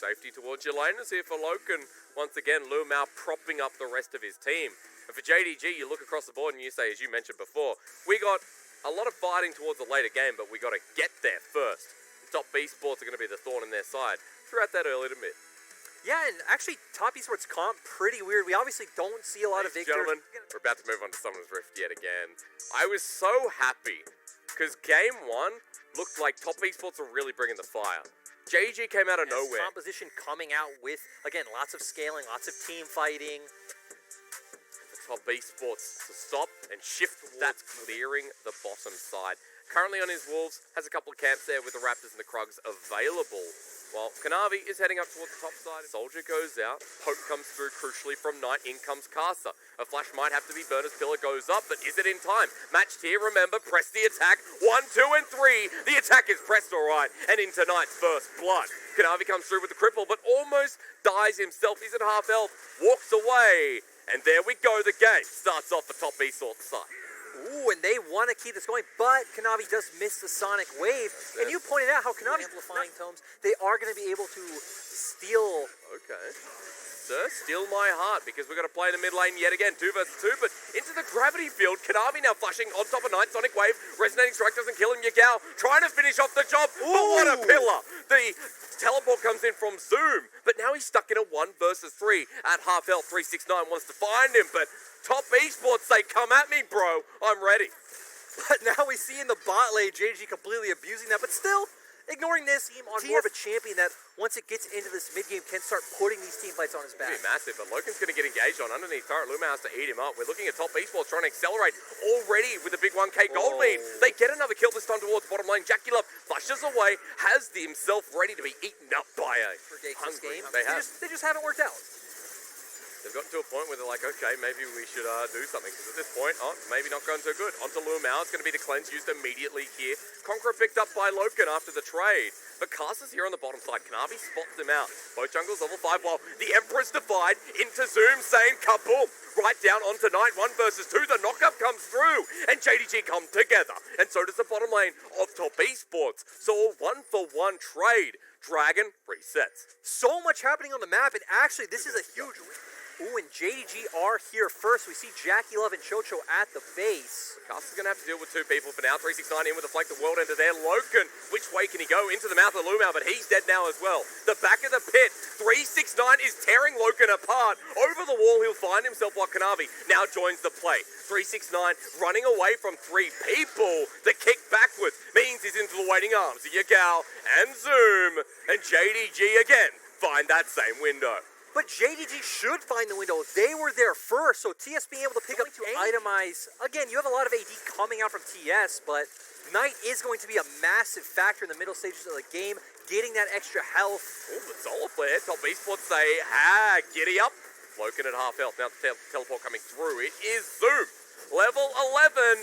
safety towards your laners here for Loken. Once again, Lumao propping up the rest of his team. And for JDG, you look across the board and you say, as you mentioned before, we got a lot of fighting towards the later game, but we got to get there first. The top esports are going to be the thorn in their side throughout that early to mid. Yeah, and actually, top esports comp, pretty weird. We obviously don't see a lot of Viktor. Gentlemen, we're about to move on to Summoner's Rift yet again. I was so happy, because game 1 looked like top esports were really bringing the fire. JDG came out of nowhere. Composition coming out with, again, lots of scaling, lots of team fighting. The top esports to stop and shift towards clearing the bottom side. Currently on his Wolves, has a couple of camps there with the Raptors and the Krugs available. While Kanavi is heading up towards the top side. Soldier goes out, Poke comes through crucially from Knight, in comes Casa. A flash might have to be burned as Pillar goes up, but is it in time? Matched here, remember, press the attack. 1, 2, and 3. The attack is pressed alright, and into Knight's first blood. Kanavi comes through with the cripple, but almost dies himself. He's at half health, walks away, and there we go, the game starts off the top esports side. Ooh, and they want to keep this going, but Kanavi does miss the Sonic Wave. And you pointed out how Kanavi amplifying tomes, they are going to be able to steal. Okay. Sir, steal my heart, because we're going to play in the mid lane yet again, 2 versus 2, but into the gravity field. Kanavi now flashing on top of Knight, Sonic Wave, resonating strike doesn't kill him. Yagao trying to finish off the job, but what a pillar! The teleport comes in from Zoom, but now he's stuck in a 1 versus 3 at half health. 369 wants to find him, but top esports say, come at me, bro. I'm ready. But now we see in the bot lane, JDG completely abusing that, but still ignoring this team on more of a champion that once it gets into this mid game can start putting these team fights on his back. It's going to be massive, but Loken's going to get engaged on underneath turret. Luma has to eat him up. We're looking at top esports trying to accelerate already with a big 1k gold lead. They get another kill this time towards bottom lane. Jackeylove flushes away, has himself ready to be eaten up by a hungry. They just haven't worked out. They've gotten to a point where they're like, okay, maybe we should do something. Because at this point, maybe not going so good. Onto Lumao. It's going to be the cleanse used immediately here. Conqueror picked up by Loken after the trade. But Casa's here on the bottom side. Kanavi spots him out. Both jungles level 5 while the Emperor's Divide into Zoom saying kaboom. Right down onto Knight. 1 versus 2. The knockup comes through. And JDG come together. And so does the bottom lane of top esports. So a 1-for-1 trade. Dragon resets. So much happening on the map. And actually, this is a huge... Ooh, and JDG are here first. We see Jackeylove and Chocho at the base. Casa's going to have to deal with 2 people for now. 369 in with the flank, the world ender there. Loken, which way can he go? Into the mouth of Lumao, but he's dead now as well. The back of the pit. 369 is tearing Loken apart. Over the wall, he'll find himself while Kanavi now joins the play. 369 running away from 3 people. The kick backwards means he's into the waiting arms of Yagao and Zoom. And JDG again find that same window. But JDG should find the window. They were there first, so TS being able to pick up to itemize. Again, you have a lot of AD coming out from TS, but Knight is going to be a massive factor in the middle stages of the game, getting that extra health. Oh, but Solar Flare, top esports say, giddy up. Loken at half health. Now the teleport coming through. It is Zoom. Level 11.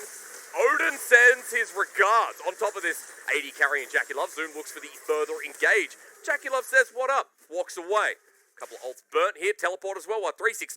Odin sends his regards. On top of this, AD carrying Jackeylove. Zoom looks for the further engage. Jackeylove says, what up? Walks away. Couple of ults burnt here, teleport as well, while 369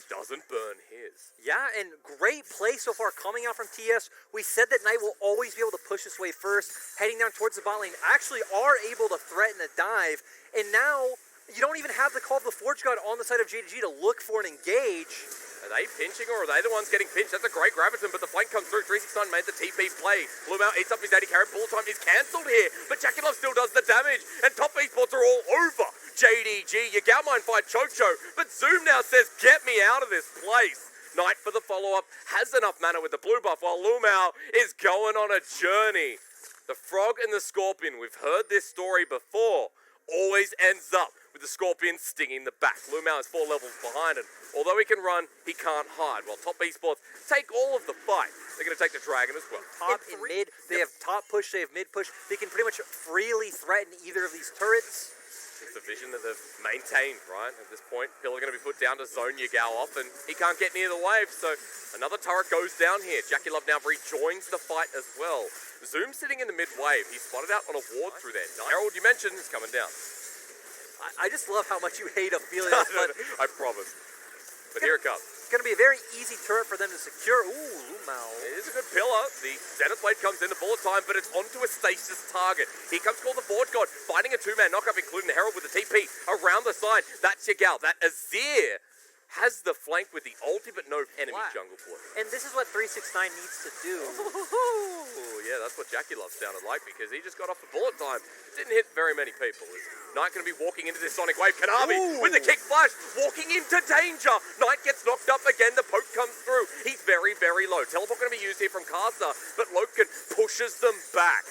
doesn't burn his. Yeah, and great play so far coming out from TS. We said that Knight will always be able to push this wave first, heading down towards the bot lane, actually are able to threaten a dive, and now you don't even have the call of the Forge God on the side of JDG to look for an engage. Are they pinching or are they the ones getting pinched? That's a great graviton, but the flank comes through. 369 made the TP play. Lumao eats up his AD carry. Ball time is cancelled here, but Jackeylove still does the damage, and top esports are all over JDG. Yagao might fight Chocho, but Zoom now says, get me out of this place. Knight for the follow-up, has enough mana with the blue buff, while Lumao is going on a journey. The frog and the scorpion, we've heard this story before, always ends up with the scorpion stinging the back. Lumao is 4 levels behind, and although he can run, he can't hide. While top esports take all of the fight, they're going to take the dragon as well. Top and mid, they have top push, they have mid push. They can pretty much freely threaten either of these turrets. It's the vision that they've maintained, right? At this point, Pillar going to be put down to zone Yagao off, and he can't get near the wave, so another turret goes down here. Jackeylove now rejoins the fight as well. Zoom sitting in the mid wave. He's spotted out on a ward through there. Herald, you mentioned, is coming down. I just love how much you hate Ophelia. But I promise. But here it comes. going to be a very easy turret for them to secure. Ooh, Lumao. It is a good pillar. The Zenith Blade comes in, the bullet time, but it's onto a stasis target. Here comes Call the Forge God, finding a two-man knockup, including the Herald with the TP around the side. That's Jackeylove. That Azir has the flank with the ulti, but no enemy jungle for it. And this is what 369 needs to do. Yeah, that's what Jackeylove sounded like, because he just got off the bullet time. Didn't hit very many people. Is Knight going to be walking into this Sonic Wave? Kanavi with the kick flash, walking into danger. Knight gets knocked up again. The poke comes through. He's very, very low. Teleport going to be used here from Casa, but Loken pushes them back.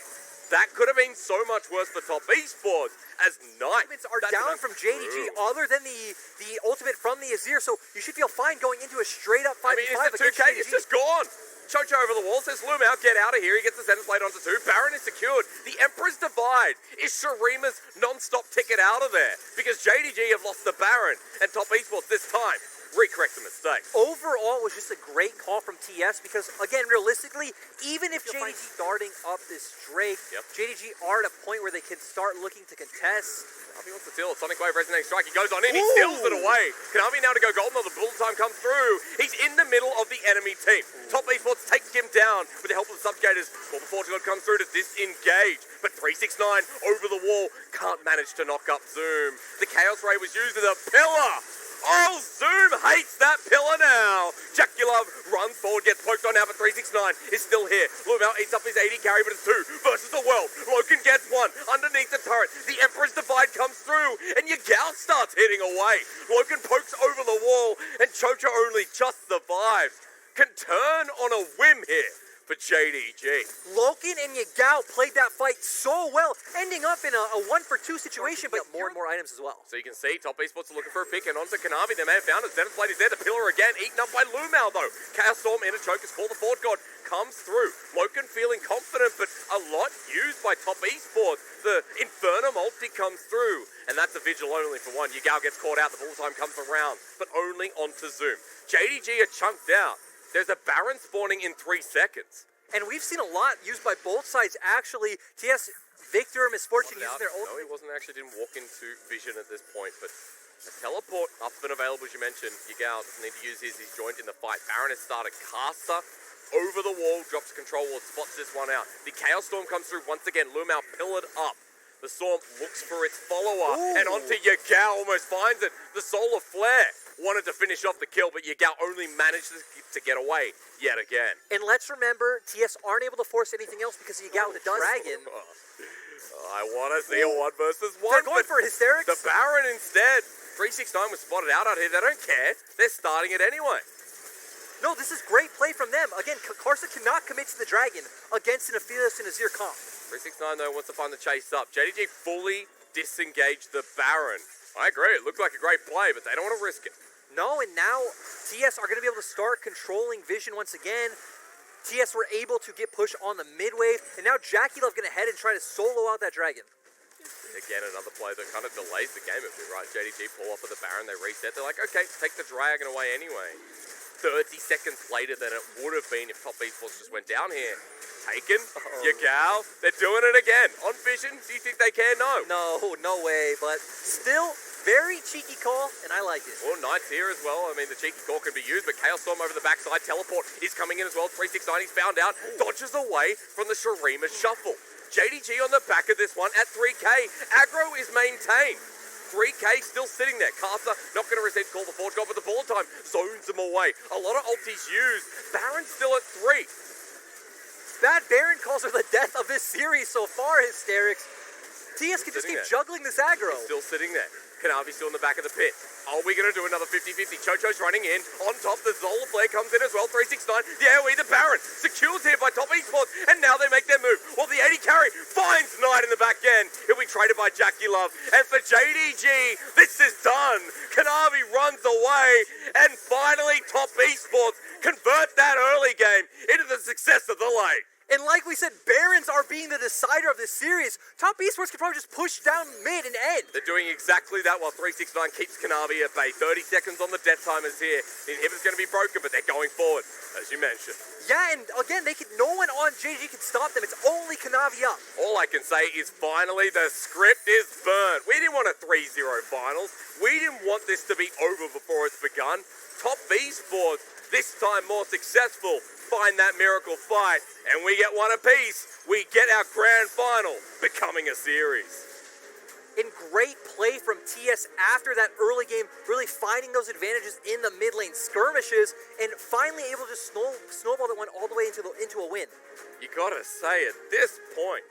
That could have been so much worse for top esports as Knight Are down from JDG other than the ultimate from the Azir, so you should feel fine going into a straight up 5v5 it's the 2K, against JDG. it's just gone. Chocho over the wall, says Lumao, get out of here. He gets the Zenith Blade onto 2. Baron is secured. The Emperor's Divide is Shurima's non-stop ticket out of there, because JDG have lost the Baron, and top esports this time recorrect the mistake. Overall, it was just a great call from TS because, again, realistically, even if JDG starting up this Drake, JDG are at a point where they can start looking to contest. Kanavi wants to steal it. Sonic Wave resonating strike. He goes on in. He steals it away. Kanavi now to go golden. The bullet time comes through. He's in the middle of the enemy team. Top esports takes him down with the help of the subgators. Call the Forge God comes through to disengage. But 369 over the wall can't manage to knock up Zoom. The Chaos Ray was used as a pillar. Oh, Zoom hates that pillar now. Jackeylove runs forward, gets poked on now, but 369 is still here. Lumao eats up his 80 carry, but it's 2 versus the world. Loken gets 1 underneath the turret. The Emperor's Divide comes through, and Yagao starts hitting away. Loken pokes over the wall, and Chocho only just survives. Can turn on a whim here for JDG. Loken and Yagao played that fight so well, ending up in a 1-for-2 situation, but more and more items as well. So you can see top esports are looking for a pick, and onto Kanavi, they may have found it. Zenith Blade is there, the pillar again, eaten up by Lumao though. Chaos Storm in a choke as Call the Forge God comes through. Loken feeling confident, but a lot used by top esports. The Infernum ulti comes through, and that's a vigil only for 1. Yagao gets caught out, the full time comes around, but only onto Zoom. JDG are chunked out. There's a Baron spawning in 3 seconds. And we've seen a lot used by both sides, actually. TS, Viktor, Misfortune using their ult. No, he didn't walk into vision at this point, but a teleport up and available, as you mentioned. Yagao doesn't need to use his, he's joined in the fight. Baron has started. Casa over the wall, drops control ward, spots this one out. The Chaos Storm comes through once again. Lumao pillared up. The Storm looks for its follower, and onto Yagao, almost finds it. The Solar Flare wanted to finish off the kill, but Yagao only managed to get away yet again. And let's remember, TS aren't able to force anything else because Yagao the Dragon. I want to see a 1 versus 1. They're going for hysterics. The Baron instead. 369 was spotted out here. They don't care. They're starting it anyway. No, this is great play from them. Again, Karsa cannot commit to the Dragon against an Aphelios and Azir comp. 369 though wants to find the chase up. JDG fully disengaged the Baron. I agree. It looked like a great play, but they don't want to risk it. No, and now TS are going to be able to start controlling vision once again. TS were able to get pushed on the mid wave, and now Jackeylove going to head and try to solo out that Dragon. Again, another play that kind of delays the game a bit, right? JDG pull off of the Baron, they reset. They're like, okay, take the Dragon away anyway. 30 seconds later than it would have been if top esports just went down here. Taken, Yagao, they're doing it again. On vision, do you think they care? No. No way, but still very cheeky call, and I like it. Well, Knight's here as well. I mean, the cheeky call can be used, but Chaos Storm over the backside. Teleport is coming in as well. 369, he's found out. Dodges away from the Shurima shuffle. JDG on the back of this one at 3K. Aggro is maintained. 3K still sitting there. Casa not going to receive Call the Forge God, but the bullet time zones him away. A lot of ultis used. Baron still at 3. Bad Baron calls are the death of this series so far, Hysterics. TS can just keep juggling this aggro. He's still sitting there. Kanavi still in the back of the pit. Are we going to do another 50-50? Chocho's running in. On top, the Zola Flare comes in as well. 369. The AoE, the Baron. Secures here by top esports. And now they make their move. Well, the 80 carry finds Knight in the back end. He'll be traded by Jackeylove. And for JDG, this is done. Kanavi runs away. And finally, top esports convert that early game into the success of the late. And like we said, Barons are being the decider of this series. Top esports can probably just push down mid and end. They're doing exactly that while 369 keeps Kanavi at bay. 30 seconds on the death timers here. The inhibitor's going to be broken, but they're going forward, as you mentioned. Yeah, and again, no one on JDG can stop them. It's only Kanavi up. All I can say is finally the script is burnt. We didn't want a 3-0 finals. We didn't want this to be over before it's begun. Top esports, this time more successful, find that miracle fight, and we get one apiece. We get our grand final, becoming a series. In great play from TS after that early game, really finding those advantages in the mid lane skirmishes, and finally able to snowball that one all the way into a win. You gotta say, at this point,